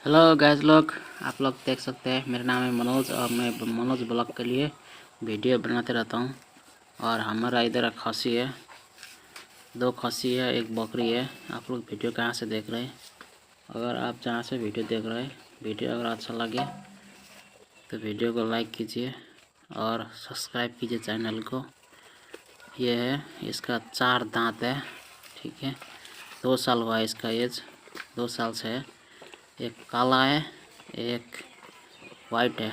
Hello guys लोग, आप लोग देख सकते हैं मेरा नाम है मनोज और मैं मनोज ब्लॉग के लिए वीडियो बनाते रहता हूं। और हमारा इधर खस्सी है, 2 खस्सी है, 1 बकरी है। आप लोग वीडियो कहां से देख रहे हैं? अगर आप जहां से वीडियो देख रहे हैं, वीडियो अगर अच्छा लगे तो वीडियो को लाइक कीजिए और सब्सक्राइब कीजिए चैनल को। ये है, इसका 4 दांत है, ठीक है। 2 साल हुआ है इसका एज, 2 साल से है। एक काला है, एक वाइट है।